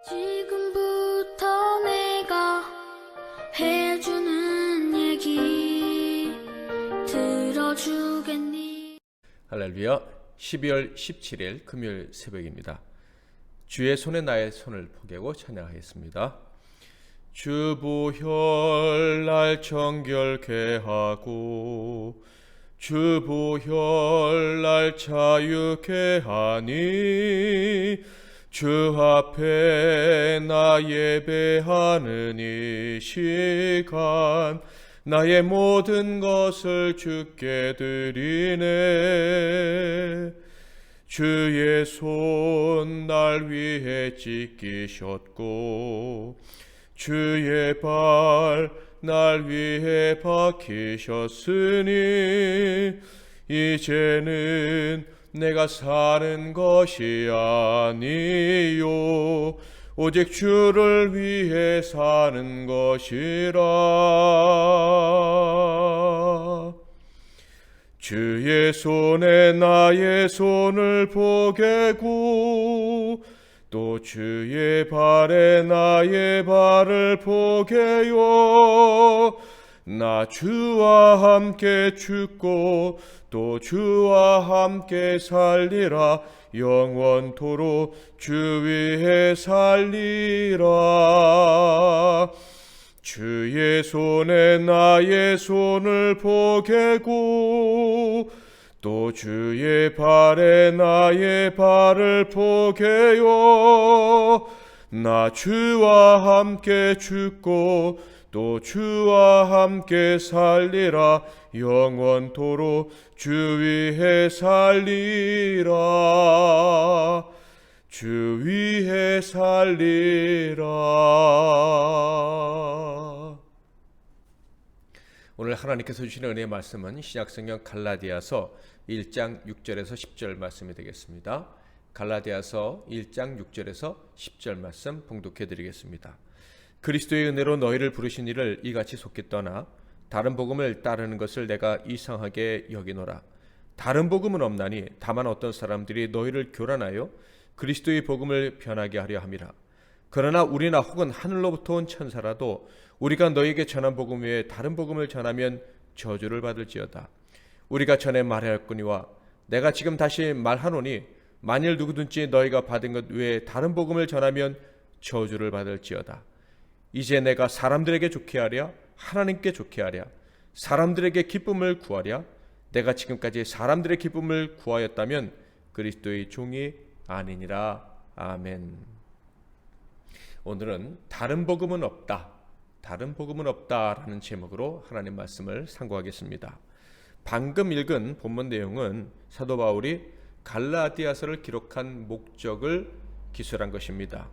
지금부터 내가 해주는 얘기 들어주겠니? 할렐루야. 12월 17일 금요일 새벽입니다. 주의 손에 나의 손을 포개고 찬양하겠습니다. 주 보혈 날 정결케 하고 주 보혈 날 자유케 하니 주 앞에 나 예배하는 이 시간 나의 모든 것을 주께 드리네. 주의 손 날 위해 찢기셨고 주의 발 날 위해 박히셨으니 이제는 내가 사는 것이 아니요 오직 주를 위해 사는 것이라. 주의 손에 나의 손을 포개고 또 주의 발에 나의 발을 포개요. 나 주와 함께 죽고 또 주와 함께 살리라. 영원토록 주 위에 살리라. 주의 손에 나의 손을 포개고 또 주의 발에 나의 발을 포개요. 나 주와 함께 죽고 또 주와 함께 살리라. 영원토록 주 위에 살리라. 주 위에 살리라. 오늘 하나님께서 주시는 은혜의 말씀은 신약성경 갈라디아서 1장 6절에서 10절 말씀이 되겠습니다. 갈라디아서 1장 6절에서 10절 말씀 봉독해 드리겠습니다. 그리스도의 은혜로 너희를 부르신 이를 이같이 속히 떠나 다른 복음을 따르는 것을 내가 이상하게 여기노라. 다른 복음은 없나니 다만 어떤 사람들이 너희를 교란하여 그리스도의 복음을 변하게 하려 함이라. 그러나 우리나 혹은 하늘로부터 온 천사라도 우리가 너희에게 전한 복음 외에 다른 복음을 전하면 저주를 받을지어다. 우리가 전에 말하였거니와 내가 지금 다시 말하노니 만일 누구든지 너희가 받은 것 외에 다른 복음을 전하면 저주를 받을지어다. 이제 내가 사람들에게 좋게 하랴 하나님께 좋게 하랴 사람들에게 기쁨을 구하랴. 내가 지금까지 사람들의 기쁨을 구하였다면 그리스도의 종이 아니니라. 아멘. 오늘은 다른 복음은 없다, 다른 복음은 없다라는 제목으로 하나님 말씀을 상고하겠습니다. 방금 읽은 본문 내용은 사도 바울이 갈라디아서를 기록한 목적을 기술한 것입니다.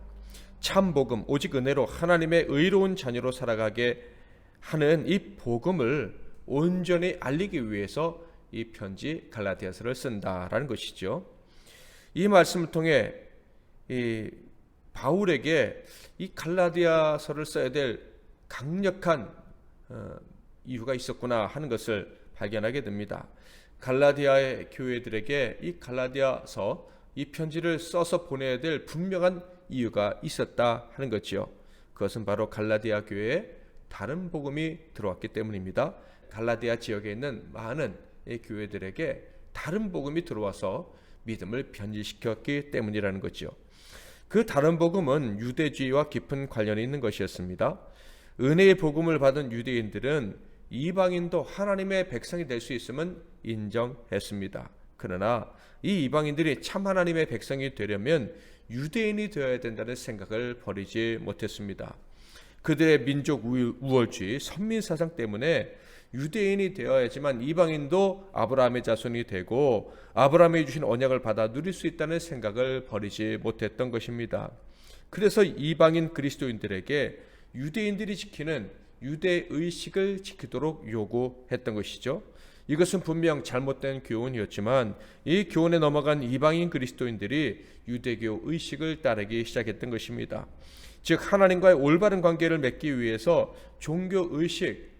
참 복음, 오직 은혜로 하나님의 의로운 자녀로 살아가게 하는 이 복음을 온전히 알리기 위해서 이 편지 갈라디아서를 쓴다라는 것이죠. 이 말씀을 통해 이 바울에게 이 갈라디아서를 써야 될 강력한 이유가 있었구나 하는 것을 발견하게 됩니다. 갈라디아의 교회들에게 이 갈라디아서 이 편지를 써서 보내야 될 분명한 이유가 있었다 하는 거지요. 그것은 바로 갈라디아 교회에 다른 복음이 들어왔기 때문입니다. 갈라디아 지역에 있는 많은 이 교회들에게 다른 복음이 들어와서 믿음을 변질시켰기 때문이라는 거죠. 그 다른 복음은 유대주의와 깊은 관련이 있는 것이었습니다. 은혜의 복음을 받은 유대인들은 이방인도 하나님의 백성이 될 수 있음은 인정했습니다. 그러나 이 이방인들이 참 하나님의 백성이 되려면 유대인이 되어야 된다는 생각을 버리지 못했습니다. 그들의 민족 우월주의, 선민사상 때문에 유대인이 되어야지만 이방인도 아브라함의 자손이 되고 아브라함이 주신 언약을 받아 누릴 수 있다는 생각을 버리지 못했던 것입니다. 그래서 이방인 그리스도인들에게 유대인들이 지키는 유대의식을 지키도록 요구했던 것이죠. 이것은 분명 잘못된 교훈이었지만 이 교훈에 넘어간 이방인 그리스도인들이 유대교 의식을 따르기 시작했던 것입니다. 즉 하나님과의 올바른 관계를 맺기 위해서 종교의식,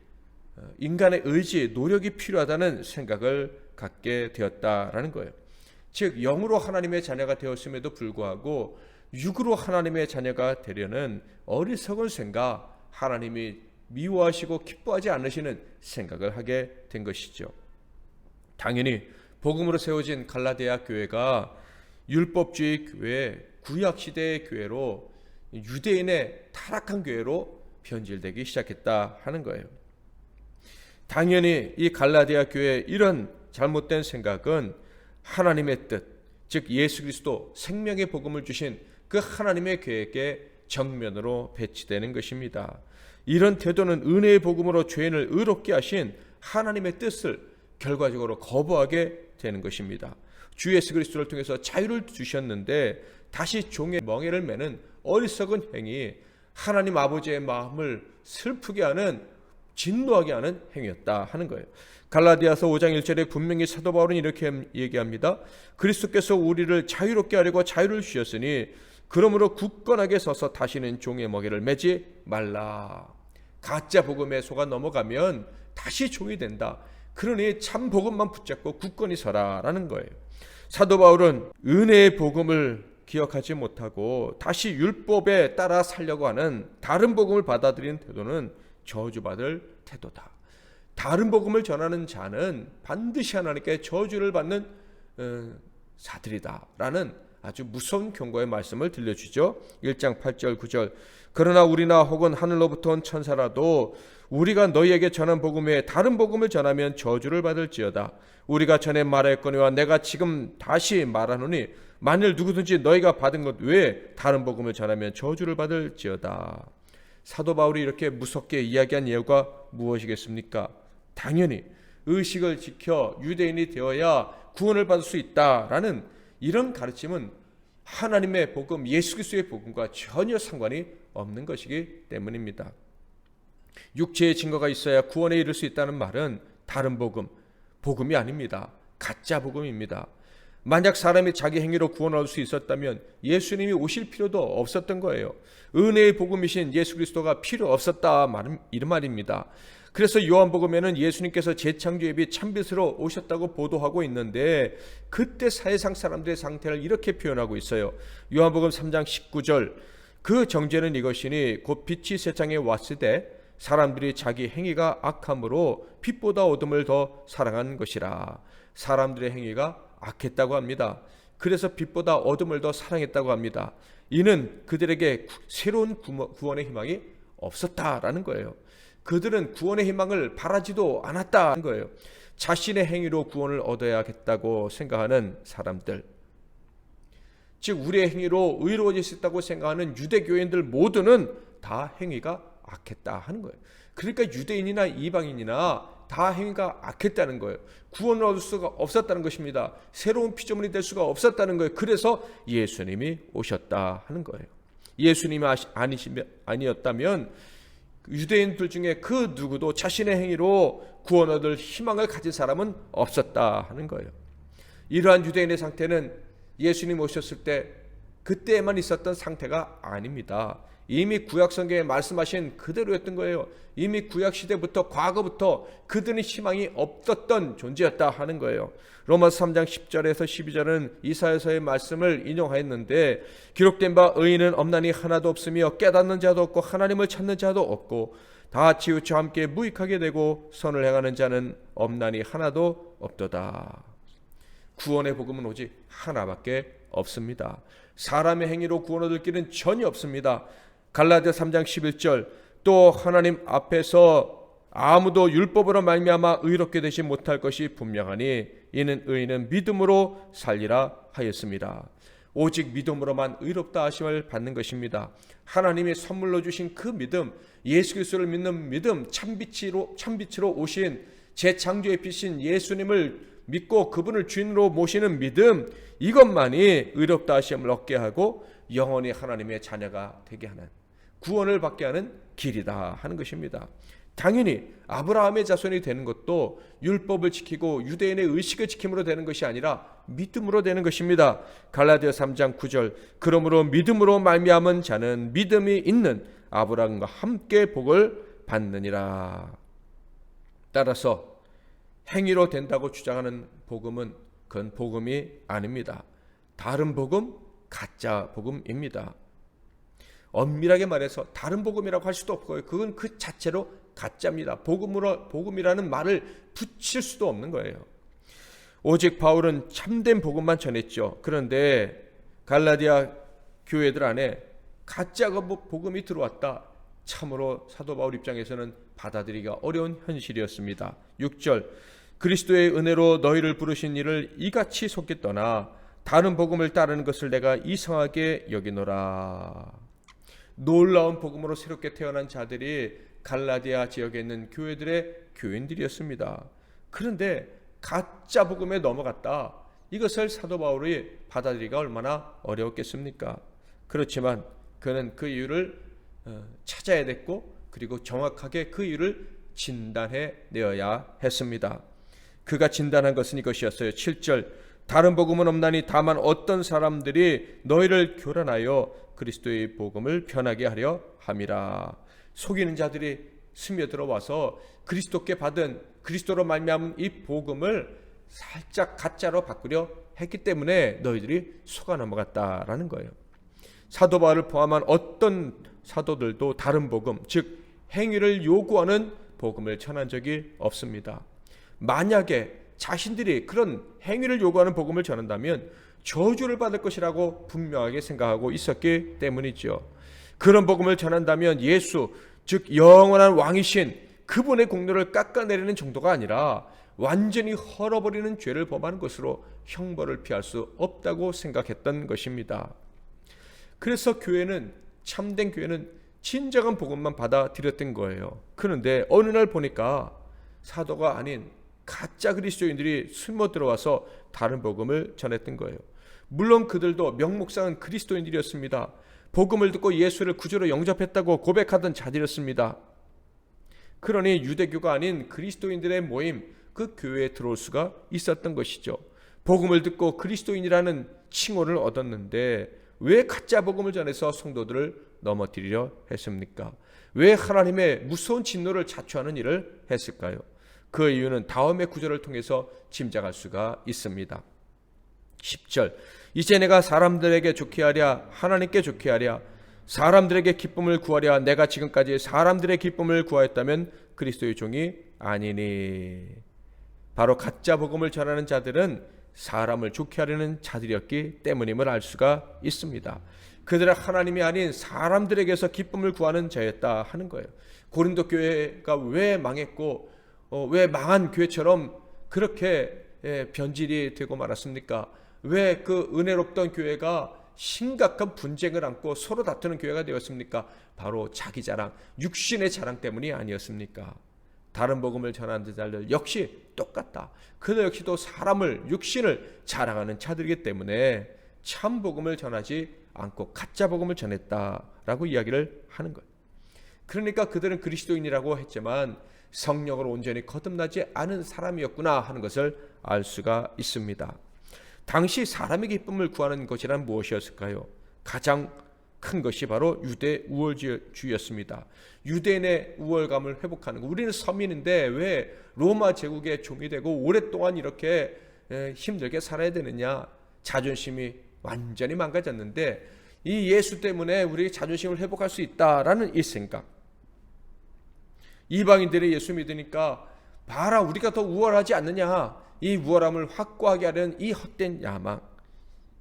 인간의 의지, 노력이 필요하다는 생각을 갖게 되었다라는 거예요. 즉 영으로 하나님의 자녀가 되었음에도 불구하고 육으로 하나님의 자녀가 되려는 어리석은 생각, 하나님이 미워하시고 기뻐하지 않으시는 생각을 하게 된 것이죠. 당연히 복음으로 세워진 갈라디아 교회가 율법주의 교회, 구약시대의 교회로 유대인의 타락한 교회로 변질되기 시작했다 하는 거예요. 당연히 이 갈라디아 교회의 이런 잘못된 생각은 하나님의 뜻, 즉 예수 그리스도 생명의 복음을 주신 그 하나님의 계획에 정면으로 배치되는 것입니다. 이런 태도는 은혜의 복음으로 죄인을 의롭게 하신 하나님의 뜻을 결과적으로 거부하게 되는 것입니다. 주 예수 그리스도를 통해서 자유를 주셨는데 다시 종의 멍에를 매는 어리석은 행위, 하나님 아버지의 마음을 슬프게 하는, 진노하게 하는 행위였다 하는 거예요. 갈라디아서 5장 1절에 분명히 사도 바울은 이렇게 얘기합니다. 그리스도께서 우리를 자유롭게 하려고 자유를 주셨으니 그러므로 굳건하게 서서 다시는 종의 멍에를 매지 말라. 가짜 복음에 속아 넘어가면 다시 종이 된다. 그러니 참 복음만 붙잡고 굳건히 서라라는 거예요. 사도 바울은 은혜의 복음을 기억하지 못하고 다시 율법에 따라 살려고 하는 다른 복음을 받아들이는 태도는 저주받을 태도다. 다른 복음을 전하는 자는 반드시 하나님께 저주를 받는 자들이다라는 아주 무서운 경고의 말씀을 들려주죠. 1장 8절 9절 그러나 우리나 혹은 하늘로부터 온 천사라도 우리가 너희에게 전한 복음 외에 다른 복음을 전하면 저주를 받을지어다. 우리가 전에 말하였거니와 내가 지금 다시 말하노니 만일 누구든지 너희가 받은 것 외에 다른 복음을 전하면 저주를 받을지어다. 사도 바울이 이렇게 무섭게 이야기한 이유가 무엇이겠습니까? 당연히 의식을 지켜 유대인이 되어야 구원을 받을 수 있다라는 이런 가르침은 하나님의 복음, 예수 그리스도의 복음과 전혀 상관이 없는 것이기 때문입니다. 육체의 증거가 있어야 구원에 이를 수 있다는 말은 다른 복음, 복음이 아닙니다. 가짜 복음입니다. 만약 사람이 자기 행위로 구원할 수 있었다면 예수님이 오실 필요도 없었던 거예요. 은혜의 복음이신 예수 그리스도가 필요 없었다 이런 말입니다. 그래서 요한복음에는 예수님께서 재창조의 빛 참빛으로 오셨다고 보도하고 있는데 그때 사회상 사람들의 상태를 이렇게 표현하고 있어요. 요한복음 3장 19절 그 정죄는 이것이니 곧 빛이 세상에 왔을 때 사람들이 자기 행위가 악함으로 빛보다 어둠을 더 사랑한 것이라. 사람들의 행위가 악했다고 합니다. 그래서 빛보다 어둠을 더 사랑했다고 합니다. 이는 그들에게 새로운 구원의 희망이 없었다라는 거예요. 그들은 구원의 희망을 바라지도 않았다는 거예요. 자신의 행위로 구원을 얻어야겠다고 생각하는 사람들, 즉 우리의 행위로 의로워질 수 있다고 생각하는 유대교인들 모두는 다 행위가 악했다 하는 거예요. 그러니까 유대인이나 이방인이나 다 행위가 악했다는 거예요. 구원을 얻을 수가 없었다는 것입니다. 새로운 피조물이 될 수가 없었다는 거예요. 그래서 예수님이 오셨다 하는 거예요. 예수님이 아니었다면 유대인들 중에 그 누구도 자신의 행위로 구원 얻을 희망을 가진 사람은 없었다 하는 거예요. 이러한 유대인의 상태는 예수님 오셨을 때 그때에만 있었던 상태가 아닙니다. 이미 구약성경에 말씀하신 그대로였던 거예요. 이미 구약시대부터 과거부터 그들은 희망이 없었던 존재였다 하는 거예요. 로마서 3장 10절에서 12절은 이사야서의 말씀을 인용하였는데 기록된 바 의인은 없나니 하나도 없으며 깨닫는 자도 없고 하나님을 찾는 자도 없고 다 치우쳐 함께 무익하게 되고 선을 행하는 자는 없나니 하나도 없도다. 구원의 복음은 오직 하나밖에 없습니다. 사람의 행위로 구원 얻을 길은 전혀 없습니다. 갈라디아 3장 11절 또 하나님 앞에서 아무도 율법으로 말미암아 의롭게 되지 못할 것이 분명하니 이는 의인은 믿음으로 살리라 하였습니다. 오직 믿음으로만 의롭다 하심을 받는 것입니다. 하나님이 선물로 주신 그 믿음, 예수 그리스도를 믿는 믿음, 참빛으로 오신 재창조의 빛인 예수님을 믿고 그분을 주인으로 모시는 믿음, 이것만이 의롭다 하심을 얻게 하고 영원히 하나님의 자녀가 되게 하는, 구원을 받게 하는 길이다 하는 것입니다. 당연히 아브라함의 자손이 되는 것도 율법을 지키고 유대인의 의식을 지킴으로 되는 것이 아니라 믿음으로 되는 것입니다. 갈라디아 3장 9절 그러므로 믿음으로 말미암은 자는 믿음이 있는 아브라함과 함께 복을 받느니라. 따라서 행위로 된다고 주장하는 복음은 그건 복음이 아닙니다. 다른 복음, 가짜 복음입니다. 엄밀하게 말해서 다른 복음이라고 할 수도 없고요. 그건 그 자체로 가짜입니다. 복음이라는 말을 붙일 수도 없는 거예요. 오직 바울은 참된 복음만 전했죠. 그런데 갈라디아 교회들 안에 가짜 복음이 들어왔다. 참으로 사도 바울 입장에서는 받아들이기가 어려운 현실이었습니다. 6절 그리스도의 은혜로 너희를 부르신 이를 이같이 속기 떠나 다른 복음을 따르는 것을 내가 이상하게 여기노라. 놀라운 복음으로 새롭게 태어난 자들이 갈라디아 지역에 있는 교회들의 교인들이었습니다. 그런데 가짜 복음에 넘어갔다. 이것을 사도 바울이 받아들이기가 얼마나 어려웠겠습니까? 그렇지만 그는 그 이유를 찾아야 됐고 그리고 정확하게 그 이유를 진단해 내어야 했습니다. 그가 진단한 것은 이것이었어요. 7절 다른 복음은 없나니 다만 어떤 사람들이 너희를 교란하여 그리스도의 복음을 변하게 하려 함이라. 속이는 자들이 스며들어와서 그리스도께 받은 그리스도로 말미암은 이 복음을 살짝 가짜로 바꾸려 했기 때문에 너희들이 속아 넘어갔다라는 거예요. 사도 바울을 포함한 어떤 사도들도 다른 복음, 즉 행위를 요구하는 복음을 전한 적이 없습니다. 만약에 자신들이 그런 행위를 요구하는 복음을 전한다면 저주를 받을 것이라고 분명하게 생각하고 있었기 때문이죠. 그런 복음을 전한다면 예수, 즉 영원한 왕이신 그분의 공로를 깎아내리는 정도가 아니라 완전히 헐어버리는 죄를 범하는 것으로 형벌을 피할 수 없다고 생각했던 것입니다. 그래서 참된 교회는 진정한 복음만 받아들였던 거예요. 그런데 어느 날 보니까 사도가 아닌 가짜 그리스도인들이 숨어 들어와서 다른 복음을 전했던 거예요. 물론 그들도 명목상은 그리스도인들이었습니다. 복음을 듣고 예수를 구주로 영접했다고 고백하던 자들이었습니다. 그러니 유대교가 아닌 그리스도인들의 모임, 그 교회에 들어올 수가 있었던 것이죠. 복음을 듣고 그리스도인이라는 칭호를 얻었는데 왜 가짜 복음을 전해서 성도들을 넘어뜨리려 했습니까? 왜 하나님의 무서운 진노를 자초하는 일을 했을까요? 그 이유는 다음의 구절을 통해서 짐작할 수가 있습니다. 10절 이제 내가 사람들에게 좋게 하랴 하나님께 좋게 하랴 사람들에게 기쁨을 구하랴 내가 지금까지 사람들의 기쁨을 구하였다면 그리스도의 종이 아니니. 바로 가짜 복음을 전하는 자들은 사람을 좋게 하려는 자들이었기 때문임을 알 수가 있습니다. 그들은 하나님이 아닌 사람들에게서 기쁨을 구하는 자였다 하는 거예요. 고린도 교회가 왜 망했고 왜 망한 교회처럼 그렇게 변질이 되고 말았습니까? 왜 그 은혜롭던 교회가 심각한 분쟁을 안고 서로 다투는 교회가 되었습니까? 바로 자기 자랑, 육신의 자랑 때문이 아니었습니까? 다른 복음을 전하는 자들 역시 똑같다. 그들 역시도 육신을 자랑하는 자들이기 때문에 참 복음을 전하지 않고 가짜 복음을 전했다라고 이야기를 하는 거예요. 그러니까 그들은 그리스도인이라고 했지만 성령으로 온전히 거듭나지 않은 사람이었구나 하는 것을 알 수가 있습니다. 당시 사람의 기쁨을 구하는 것이란 무엇이었을까요? 가장 큰 것이 바로 유대 우월주의였습니다. 유대인의 우월감을 회복하는 것. 우리는 서민인데 왜 로마 제국의 종이 되고 오랫동안 이렇게 힘들게 살아야 되느냐. 자존심이 완전히 망가졌는데 이 예수 때문에 우리의 자존심을 회복할 수 있다라는 이 생각. 이방인들이 예수 믿으니까 봐라 우리가 더 우월하지 않느냐. 이 우월함을 확고하게 하려는 이 헛된 야망.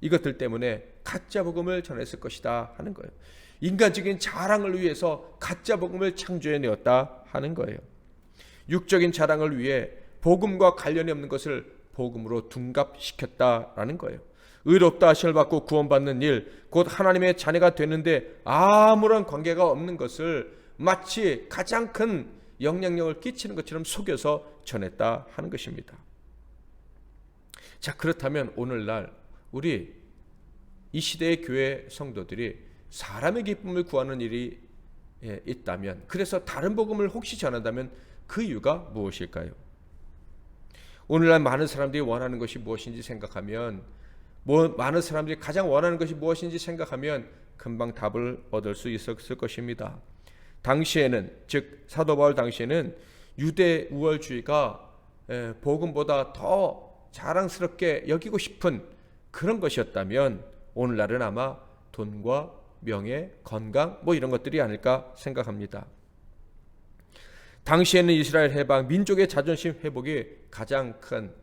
이것들 때문에 가짜 복음을 전했을 것이다 하는 거예요. 인간적인 자랑을 위해서 가짜 복음을 창조해내었다 하는 거예요. 육적인 자랑을 위해 복음과 관련이 없는 것을 복음으로 둔갑시켰다라는 거예요. 의롭다 하심을 받고 구원받는 일, 곧 하나님의 자녀가 되는데 아무런 관계가 없는 것을 마치 가장 큰 영향력을 끼치는 것처럼 속여서 전했다 하는 것입니다. 자, 그렇다면 오늘날 우리 이 시대의 교회 성도들이 사람의 기쁨을 구하는 일이 있다면, 그래서 다른 복음을 혹시 전한다면 그 이유가 무엇일까요? 오늘날 많은 사람들이 원하는 것이 무엇인지 생각하면, 많은 사람들이 가장 원하는 것이 무엇인지 생각하면 금방 답을 얻을 수 있었을 것입니다. 당시에는, 즉 사도 바울 당시에는 유대 우월주의가 복음보다 더 자랑스럽게 여기고 싶은 그런 것이었다면 오늘날은 아마 돈과 명예, 건강 이런 것들이 아닐까 생각합니다. 당시에는 이스라엘 해방, 민족의 자존심 회복이 가장 큰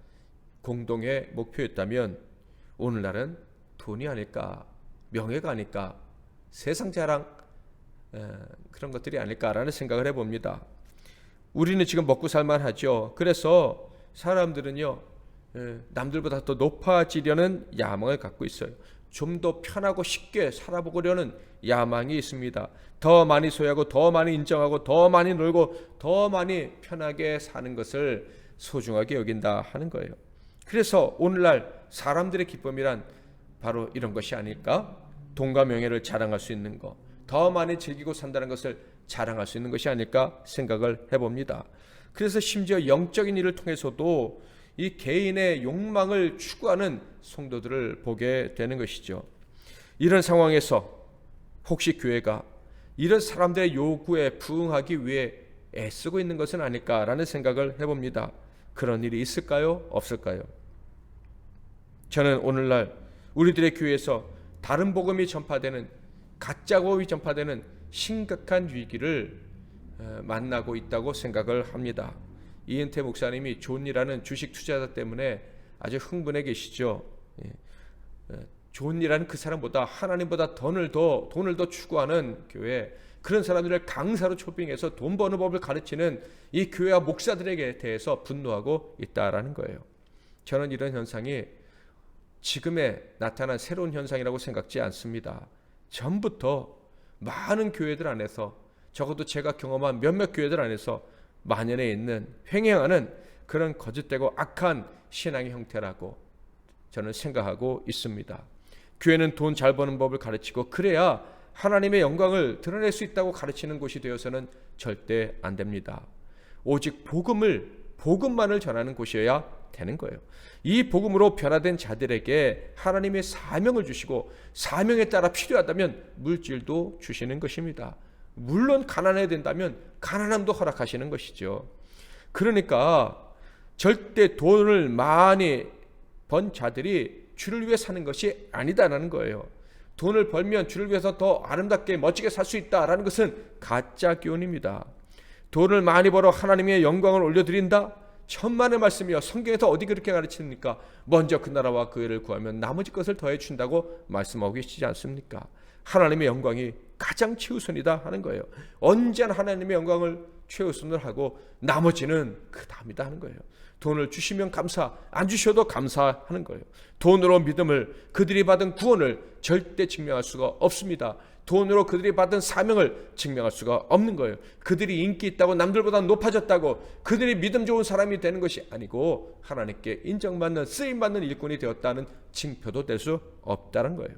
공동의 목표였다면 오늘날은 돈이 아닐까, 명예가 아닐까, 세상 자랑 그런 것들이 아닐까라는 생각을 해봅니다. 우리는 지금 먹고 살만하죠. 그래서 사람들은요, 남들보다 더 높아지려는 야망을 갖고 있어요. 좀 더 편하고 쉽게 살아보려는 야망이 있습니다. 더 많이 소유하고 더 많이 인정하고 더 많이 놀고 더 많이 편하게 사는 것을 소중하게 여긴다 하는 거예요. 그래서 오늘날 사람들의 기쁨이란 바로 이런 것이 아닐까? 돈과 명예를 자랑할 수 있는 것, 더 많이 즐기고 산다는 것을 자랑할 수 있는 것이 아닐까 생각을 해봅니다. 그래서 심지어 영적인 일을 통해서도 이 개인의 욕망을 추구하는 성도들을 보게 되는 것이죠. 이런 상황에서 혹시 교회가 이런 사람들의 요구에 부응하기 위해 애쓰고 있는 것은 아닐까라는 생각을 해봅니다. 그런 일이 있을까요? 없을까요? 저는 오늘날 우리들의 교회에서 다른 복음이 전파되는, 가짜 복음이 전파되는 심각한 위기를 만나고 있다고 생각을 합니다. 이은태 목사님이 존이라는 주식 투자자 때문에 아주 흥분해 계시죠. 존이라는 그 사람보다 하나님보다 돈을 더 추구하는 교회, 그런 사람들을 강사로 초빙해서 돈 버는 법을 가르치는 이 교회와 목사들에게 대해서 분노하고 있다라는 거예요. 저는 이런 현상이 지금에 나타난 새로운 현상이라고 생각지 않습니다. 전부터 많은 교회들 안에서, 적어도 제가 경험한 몇몇 교회들 안에서 만연해 있는, 횡행하는 그런 거짓되고 악한 신앙의 형태라고 저는 생각하고 있습니다. 교회는 돈 잘 버는 법을 가르치고 그래야 하나님의 영광을 드러낼 수 있다고 가르치는 곳이 되어서는 절대 안 됩니다. 오직 복음만을 전하는 곳이어야 되는 거예요. 이 복음으로 변화된 자들에게 하나님의 사명을 주시고 사명에 따라 필요하다면 물질도 주시는 것입니다. 물론 가난해야 된다면 가난함도 허락하시는 것이죠. 그러니까 절대 돈을 많이 번 자들이 주를 위해 사는 것이 아니다라는 거예요. 돈을 벌면 주를 위해서 더 아름답게 멋지게 살 수 있다라는 것은 가짜 교훈입니다. 돈을 많이 벌어 하나님의 영광을 올려드린다? 천만의 말씀이요. 성경에서 어디 그렇게 가르치십니까? 먼저 그 나라와 그 의를 구하면 나머지 것을 더해 준다고 말씀하고 계시지 않습니까? 하나님의 영광이 가장 최우선이다 하는 거예요. 언제나 하나님의 영광을 최우선을 하고 나머지는 그 다음이다 하는 거예요. 돈을 주시면 감사, 안 주셔도 감사하는 거예요. 돈으로 믿음을, 그들이 받은 구원을 절대 증명할 수가 없습니다. 돈으로 그들이 받은 사명을 증명할 수가 없는 거예요. 그들이 인기 있다고, 남들보다 높아졌다고, 그들이 믿음 좋은 사람이 되는 것이 아니고 하나님께 인정받는, 쓰임받는 일꾼이 되었다는 징표도 될 수 없다는 거예요.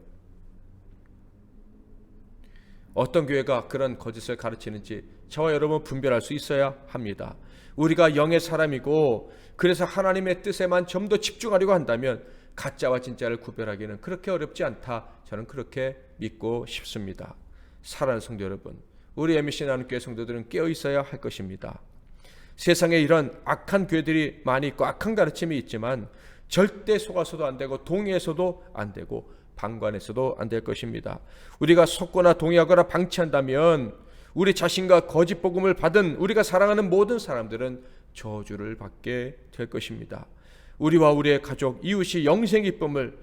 어떤 교회가 그런 거짓을 가르치는지 저와 여러분 분별할 수 있어야 합니다. 우리가 영의 사람이고 그래서 하나님의 뜻에만 좀 더 집중하려고 한다면 가짜와 진짜를 구별하기는 그렇게 어렵지 않다. 저는 그렇게 믿고 싶습니다. 사랑하는 성도 여러분, 우리 MBC 나눔교회 성도들은 깨어 있어야 할 것입니다. 세상에 이런 악한 교회들이 많이 있고 악한 가르침이 있지만 절대 속아서도 안 되고 동의해서도 안 되고 방관해서도 안 될 것입니다. 우리가 속거나 동의하거나 방치한다면 우리 자신과 거짓 복음을 받은 우리가 사랑하는 모든 사람들은 저주를 받게 될 것입니다. 우리와 우리의 가족, 이웃이 영생 기쁨을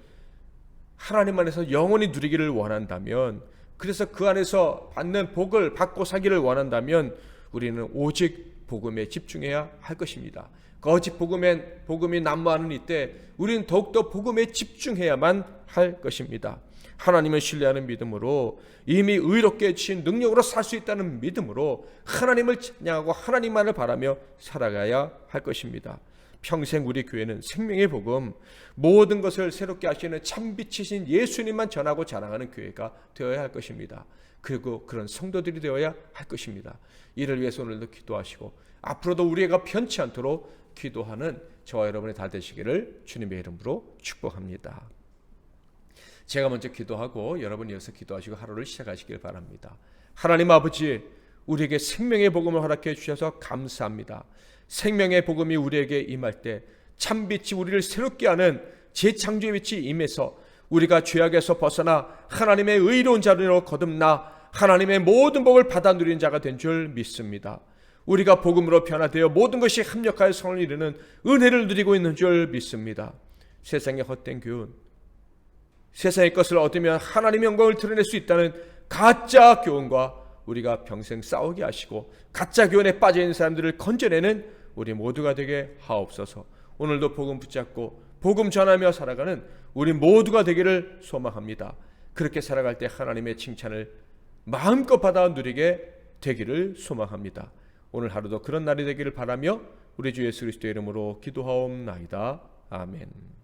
하나님 안에서 영원히 누리기를 원한다면, 그래서 그 안에서 받는 복을 받고 사기를 원한다면 우리는 오직 복음에 집중해야 할 것입니다. 거짓 복음이 난무하는 이때 우리는 더욱더 복음에 집중해야만 할 것입니다. 하나님을 신뢰하는 믿음으로, 이미 의롭게 해주신 능력으로 살 수 있다는 믿음으로 하나님을 찬양하고 하나님만을 바라며 살아가야 할 것입니다. 평생 우리 교회는 생명의 복음, 모든 것을 새롭게 하시는 참빛이신 예수님만 전하고 자랑하는 교회가 되어야 할 것입니다. 그리고 그런 성도들이 되어야 할 것입니다. 이를 위해서 오늘도 기도하시고 앞으로도 우리가 편치 않도록 기도하는 저와 여러분이 다 되시기를 주님의 이름으로 축복합니다. 제가 먼저 기도하고 여러분이 이어서 기도하시고 하루를 시작하시길 바랍니다. 하나님 아버지, 우리에게 생명의 복음을 허락해 주셔서 감사합니다. 생명의 복음이 우리에게 임할 때 참빛이 우리를 새롭게 하는 재창조의 빛이 임해서 우리가 죄악에서 벗어나 하나님의 의로운 자로 거듭나 하나님의 모든 복을 받아 누리는 자가 된 줄 믿습니다. 우리가 복음으로 변화되어 모든 것이 합력하여 성을 이루는 은혜를 누리고 있는 줄 믿습니다. 세상의 헛된 교훈, 세상의 것을 얻으면 하나님의 영광을 드러낼 수 있다는 가짜 교훈과 우리가 평생 싸우게 하시고 가짜 교훈에 빠져 있는 사람들을 건져내는 우리 모두가 되게 하옵소서. 오늘도 복음 붙잡고 복음 전하며 살아가는 우리 모두가 되기를 소망합니다. 그렇게 살아갈 때 하나님의 칭찬을 마음껏 받아 누리게 되기를 소망합니다. 오늘 하루도 그런 날이 되기를 바라며 우리 주 예수 그리스도의 이름으로 기도하옵나이다. 아멘.